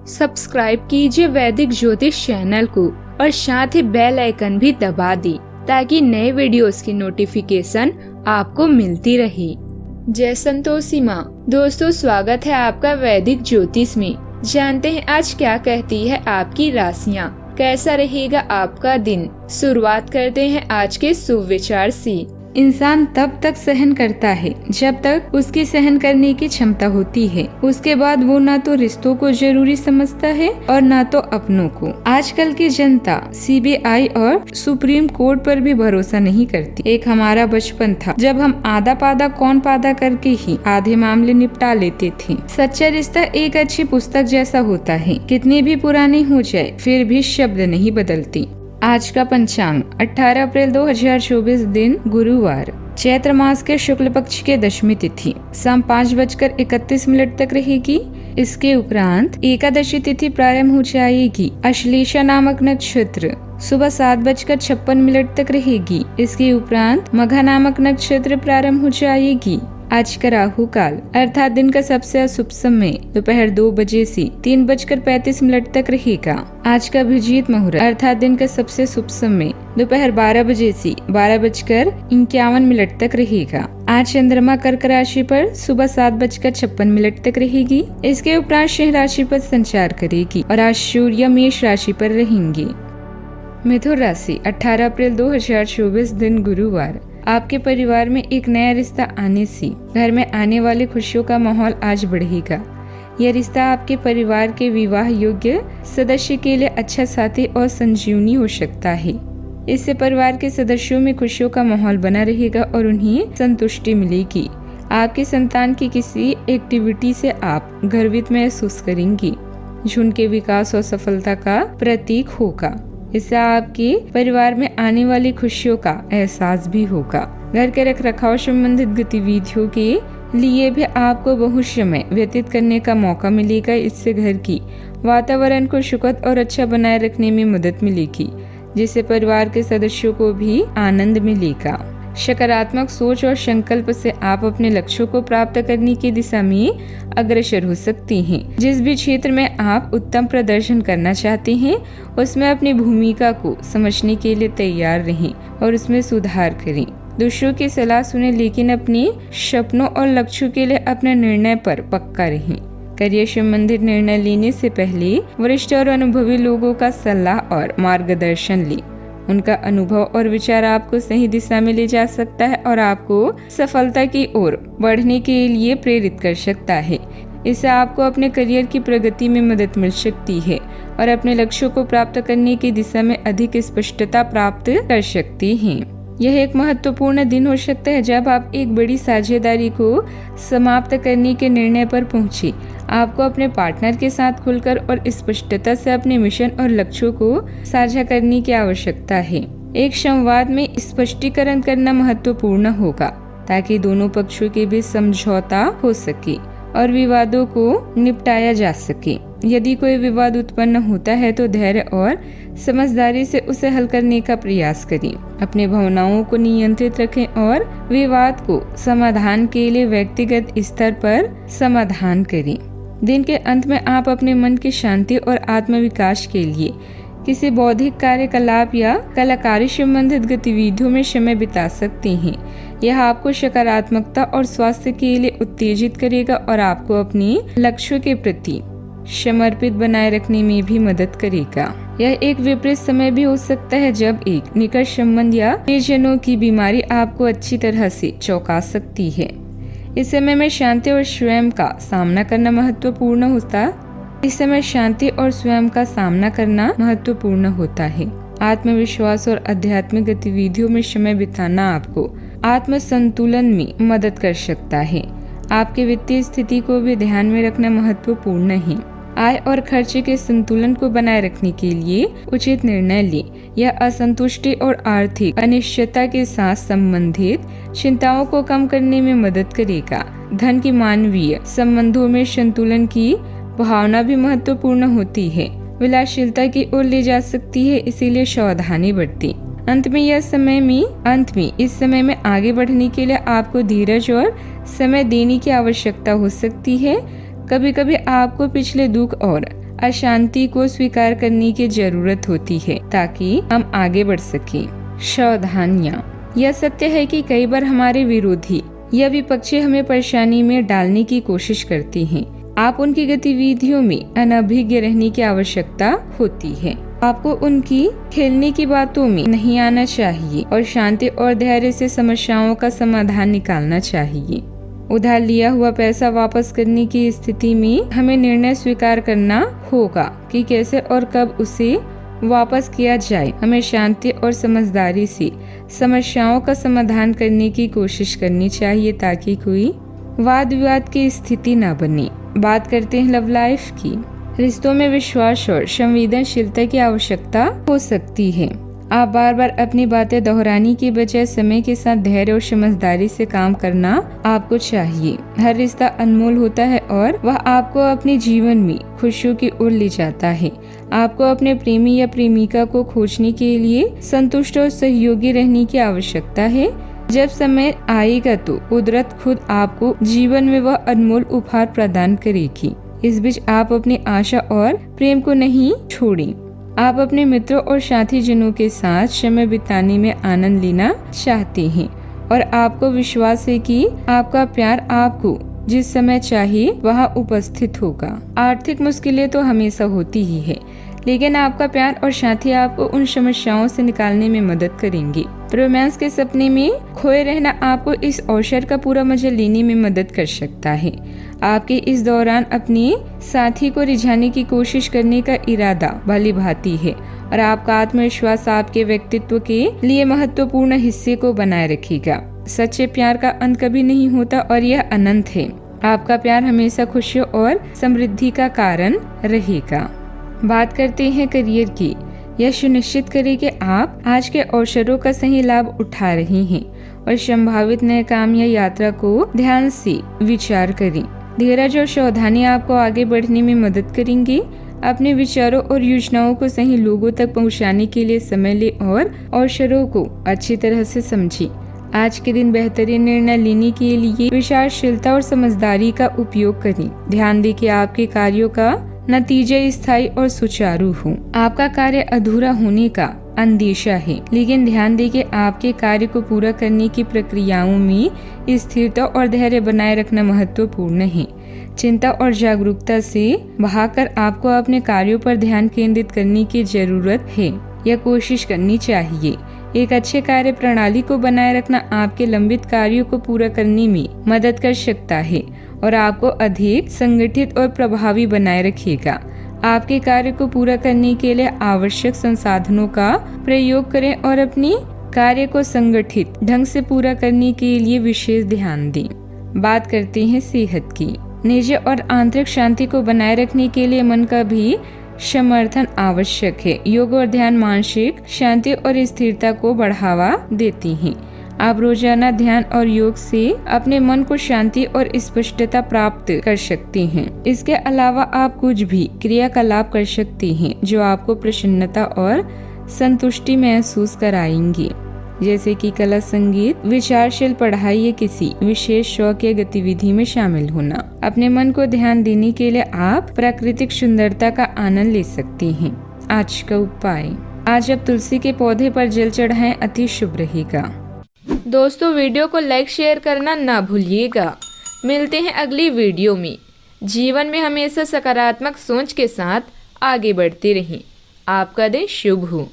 Subscribe कीजिए वैदिक ज्योतिष चैनल को और साथ ही बेल आइकन भी दबा दी ताकि नए वीडियोस की नोटिफिकेशन आपको मिलती रहे। जय संतोषी माँ। दोस्तों, स्वागत है आपका वैदिक ज्योतिष में। जानते हैं आज क्या कहती है आपकी राशियाँ, कैसा रहेगा आपका दिन। शुरुआत करते हैं आज के शुभ विचार से। इंसान तब तक सहन करता है जब तक उसकी सहन करने की क्षमता होती है। उसके बाद वो ना तो रिश्तों को जरूरी समझता है और ना तो अपनों को। आजकल की जनता सीबीआई और सुप्रीम कोर्ट पर भी भरोसा नहीं करती। एक हमारा बचपन था जब हम आधा पादा कौन पादा करके ही आधे मामले निपटा लेते थे। सच्चा रिश्ता एक अच्छी पुस्तक जैसा होता है, कितनी भी पुरानी हो जाए फिर भी शब्द नहीं बदलती। आज का पंचांग 18 अप्रैल 2024 दिन गुरुवार, चैत्र मास के शुक्ल पक्ष के दशमी तिथि शाम 5:31 तक रहेगी। इसके उपरांत एकादशी तिथि प्रारंभ हो जाएगी। अश्लेषा नामक नक्षत्र सुबह 7:56 तक रहेगी। इसके उपरांत मघा नामक नक्षत्र प्रारंभ हो जाएगी। आज का राहु काल अर्थात दिन का सबसे अशुभ समय दोपहर 2 बजे से 3:35 तक रहेगा। आज का अभिजीत मुहूर्त अर्थात दिन का सबसे शुभ समय दोपहर 12 बजे से 12:51 तक रहेगा। आज चंद्रमा कर्क राशि पर सुबह 7:56 तक रहेगी। इसके उपरांत सिंह राशि पर संचार करेगी और आज सूर्य मेष राशि पर रहेंगे। मिथुन राशि 18 अप्रैल 2024 दिन गुरुवार, आपके परिवार में एक नया रिश्ता आने से घर में आने वाली खुशियों का माहौल आज बढ़ेगा। यह रिश्ता आपके परिवार के विवाह योग्य सदस्य के लिए अच्छा साथी और संजीवनी हो सकता है। इससे परिवार के सदस्यों में खुशियों का माहौल बना रहेगा और उन्हें संतुष्टि मिलेगी। आपकी संतान की किसी एक्टिविटी से आप गर्वित महसूस करेंगी, जो उनके विकास और सफलता का प्रतीक होगा। इससे आपके परिवार में आने वाली खुशियों का एहसास भी होगा। घर के रखरखाव संबंधित गतिविधियों के लिए भी आपको बहुत समय व्यतीत करने का मौका मिलेगा। इससे घर की वातावरण को सुखद और अच्छा बनाए रखने में मदद मिलेगी, जिससे परिवार के सदस्यों को भी आनंद मिलेगा। सकारात्मक सोच और संकल्प से आप अपने लक्ष्यों को प्राप्त करने की दिशा में अग्रसर हो सकती हैं। जिस भी क्षेत्र में आप उत्तम प्रदर्शन करना चाहते हैं उसमें अपनी भूमिका को समझने के लिए तैयार रहें और उसमें सुधार करें। दूसरों की सलाह सुनें, लेकिन अपने सपनों और लक्ष्यों के लिए अपने निर्णय पर पक्का रहें। करियर संबंधित निर्णय लेने से पहले वरिष्ठ और अनुभवी लोगों का सलाह और मार्गदर्शन लें। उनका अनुभव और विचार आपको सही दिशा में ले जा सकता है और आपको सफलता की ओर बढ़ने के लिए प्रेरित कर सकता है। इससे आपको अपने करियर की प्रगति में मदद मिल सकती है और अपने लक्ष्यों को प्राप्त करने की दिशा में अधिक स्पष्टता प्राप्त कर सकते हैं। यह एक महत्वपूर्ण दिन हो सकता है जब आप एक बड़ी साझेदारी को समाप्त करने के निर्णय पर पहुंचे। आपको अपने पार्टनर के साथ खुलकर और स्पष्टता से अपने मिशन और लक्ष्यों को साझा करने की आवश्यकता है। एक संवाद में स्पष्टीकरण करना महत्वपूर्ण होगा ताकि दोनों पक्षों के बीच समझौता हो सके और विवादों को निपटाया जा सके। यदि कोई विवाद उत्पन्न होता है तो धैर्य और समझदारी से उसे हल करने का प्रयास करें। अपने भावनाओं को नियंत्रित रखें और विवाद को समाधान के लिए व्यक्तिगत स्तर पर समाधान करें। दिन के अंत में आप अपने मन की शांति और आत्मविकास के लिए किसी बौद्धिक कार्यकलाप या कलाकारी संबंधित गतिविधियों में समय बिता सकते हैं। यह आपको सकारात्मकता और स्वास्थ्य के लिए उत्तेजित करेगा और आपको अपने लक्ष्यों के प्रति समर्पित बनाए रखने में भी मदद करेगा। यह एक विपरीत समय भी हो सकता है जब एक निकट संबंध या प्रियजनों की बीमारी आपको अच्छी तरह से चौंका सकती है। इस समय में शांति और स्वयं का सामना करना महत्वपूर्ण होता है। आत्मविश्वास और आध्यात्मिक गतिविधियों में समय बिताना आपको आत्म संतुलन में मदद कर सकता है। आपके वित्तीय स्थिति को भी ध्यान में रखना महत्वपूर्ण है। आय और खर्चे के संतुलन को बनाए रखने के लिए उचित निर्णय लें। यह असंतुष्टि और आर्थिक अनिश्चितता के साथ संबंधित चिंताओं को कम करने में मदद करेगा। धन की मानवीय संबंधों में संतुलन की भावना भी महत्वपूर्ण होती है। विलासिता की ओर ले जा सकती है, इसीलिए सावधानी बरतें। अंत में इस समय में आगे बढ़ने के लिए आपको धीरज और समय देने की आवश्यकता हो सकती है। कभी कभी आपको पिछले दुख और अशांति को स्वीकार करने की जरूरत होती है ताकि हम आगे बढ़ सकें। सावधानियाँ। यह सत्य है कि कई बार हमारे विरोधी या विपक्षी हमें परेशानी में डालने की कोशिश करते हैं। आप उनकी गतिविधियों में अनभिज्ञ रहने की आवश्यकता होती है। आपको उनकी खेलने की बातों में नहीं आना चाहिए और शांति और धैर्य से समस्याओं का समाधान निकालना चाहिए। उधार लिया हुआ पैसा वापस करने की स्थिति में हमें निर्णय स्वीकार करना होगा कि कैसे और कब उसे वापस किया जाए। हमें शांति और समझदारी से समस्याओं का समाधान करने की कोशिश करनी चाहिए ताकि कोई वाद विवाद की स्थिति न बने। बात करते हैं लव लाइफ की। रिश्तों में विश्वास और संवेदनशीलता की आवश्यकता हो सकती है। आप बार बार अपनी बातें दोहराने की बजाय समय के साथ धैर्य और समझदारी से काम करना आपको चाहिए। हर रिश्ता अनमोल होता है और वह आपको अपने जीवन में खुशियों की ओर ले जाता है। आपको अपने प्रेमी या प्रेमिका को खोजने के लिए संतुष्ट और सहयोगी रहने की आवश्यकता है। जब समय आएगा तो कुदरत खुद आपको जीवन में वह अनमोल उपहार प्रदान करेगी। इस बीच आप अपनी आशा और प्रेम को नहीं छोड़ें। आप अपने मित्रों और साथी जनों के साथ समय बिताने में आनंद लेना चाहते हैं और आपको विश्वास है कि आपका प्यार आपको जिस समय चाहिए वहाँ उपस्थित होगा। आर्थिक मुश्किलें तो हमेशा होती ही है, लेकिन आपका प्यार और साथी आपको उन समस्याओं से निकालने में मदद करेंगे। रोमांस के सपने में खोए रहना आपको इस अवसर का पूरा मजा लेने में मदद कर सकता है। आपके इस दौरान अपने साथी को रिझाने की कोशिश करने का इरादा भली भांति है और आपका आत्मविश्वास आपके व्यक्तित्व के लिए महत्वपूर्ण हिस्से को बनाए रखेगा। सच्चे प्यार का अंत कभी नहीं होता और यह अनंत है। आपका प्यार हमेशा खुशियों और समृद्धि का कारण रहेगा। बात करते हैं करियर की। यह सुनिश्चित करें कि आप आज के अवसरों का सही लाभ उठा रहे हैं और संभावित नए काम या यात्रा को ध्यान से विचार करें। धीरज और सावधानी आपको आगे बढ़ने में मदद करेंगे। अपने विचारों और योजनाओं को सही लोगों तक पहुंचाने के लिए समय लें और अवसरों को अच्छी तरह से समझें। आज के दिन बेहतरीन निर्णय लेने के लिए विचारशीलता और समझदारी का उपयोग करें। ध्यान दें कि आपके कार्यों का नतीजा स्थायी और सुचारू हो। आपका कार्य अधूरा होने का अंदेशा है, लेकिन ध्यान दें कि आपके कार्य को पूरा करने की प्रक्रियाओं में स्थिरता और धैर्य बनाए रखना महत्वपूर्ण है। चिंता और जागरूकता से भागकर आपको अपने कार्यों पर ध्यान केंद्रित करने की जरूरत है या कोशिश करनी चाहिए। एक अच्छे कार्य प्रणाली को बनाए रखना आपके लंबित कार्यों को पूरा करने में मदद कर सकता है और आपको अधिक संगठित और प्रभावी बनाए रखेगा। आपके कार्य को पूरा करने के लिए आवश्यक संसाधनों का प्रयोग करें और अपनी कार्य को संगठित ढंग से पूरा करने के लिए विशेष ध्यान दें। बात करते हैं सेहत की। निजी और आंतरिक शांति को बनाए रखने के लिए मन का भी समर्थन आवश्यक है। योग और ध्यान मानसिक शांति और स्थिरता को बढ़ावा देती हैं। आप रोजाना ध्यान और योग से अपने मन को शांति और स्पष्टता प्राप्त कर सकते हैं। इसके अलावा आप कुछ भी क्रियाकलाप कर सकते हैं जो आपको प्रसन्नता और संतुष्टि महसूस कराएंगे, जैसे कि कला, संगीत, विचारशील पढ़ाई या किसी विशेष शौक या गतिविधि में शामिल होना। अपने मन को ध्यान देने के लिए आप प्राकृतिक सुंदरता का आनंद ले सकते हैं। आज का उपाय, आज आप तुलसी के पौधे पर जल चढ़ाएं, अति शुभ रहेगा। दोस्तों, वीडियो को लाइक शेयर करना ना भूलिएगा। मिलते हैं अगली वीडियो में। जीवन में हमेशा सकारात्मक सोच के साथ आगे बढ़ते रहें। आपका दिन शुभ हो।